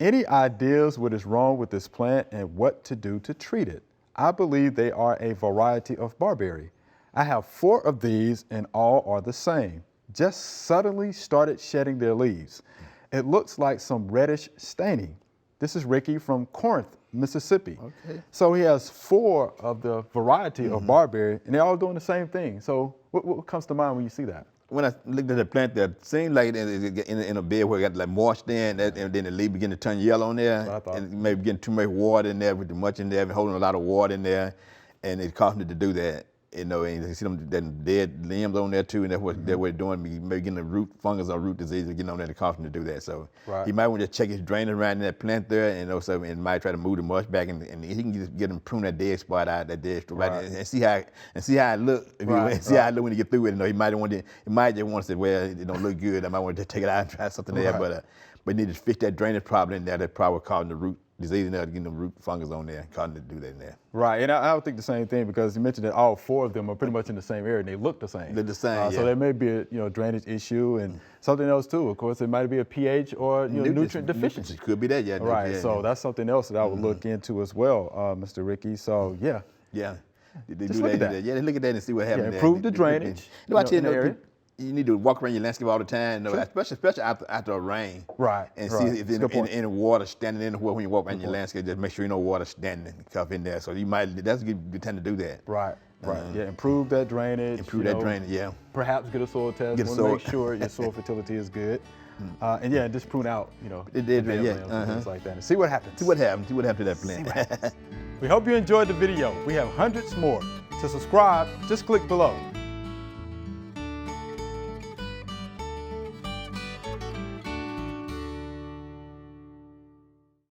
Any ideas what is wrong with this plant and what to do to treat it? I believe they are a variety of barberry. I have 4 of these and all are the same. Just suddenly started shedding their leaves. It looks like some reddish staining. This is Ricky from Corinth, Mississippi. Okay. So he has 4 of the variety of barberry and they're all doing the same thing. So what comes to mind when you see that? When I looked at the plant, that seemed like in a bed where it got like moisture in, and then the leaf begin to turn yellow in there, and maybe getting too much water in there, with too much in there, and holding a lot of water in there, and it caused me to do that. You know, and you see them dead limbs on there too, and that's what they're doing. Maybe getting the root fungus or root disease, getting on there to cause them to do that. So he might want to check his drainage around in that plant there, and also and might try to move the mulch back, and he can just get them prune that dead spot out, that dead spot, and see how it look. See how it look when you get through it. You know, he might just want to say, well, it don't look good. I might want to take it out and try something there, but you need to fix that drainage problem in there. That probably causing the root disease in there, getting the root fungus on there, causing it to do that in there. Right, and I would think the same thing because you mentioned that all 4 of them are pretty much in the same area and they look the same. They're the same, So there may be a drainage issue and something else too. Of course, it might be a pH or nutrient deficiency. Could be that, yeah. Right, so that's something else that I would look into as well, Mr. Ricky. So yeah. Yeah. Just look at that. Yeah, look at that and see what happens. Yeah, improve the drainage in the area. You need to walk around your landscape all the time, especially after a rain. Right. And see if there's any water standing anywhere when you walk around your landscape. Just make sure you know water standing in there. So that's a good time to do that. Right. Right. Yeah. Improve that drainage. Improve that drainage. Yeah. Perhaps get a soil test. Make sure your soil fertility is good. And just prune out, things like that, and see what happens. See what happens to that plant. We hope you enjoyed the video. We have hundreds more. To subscribe, just click below.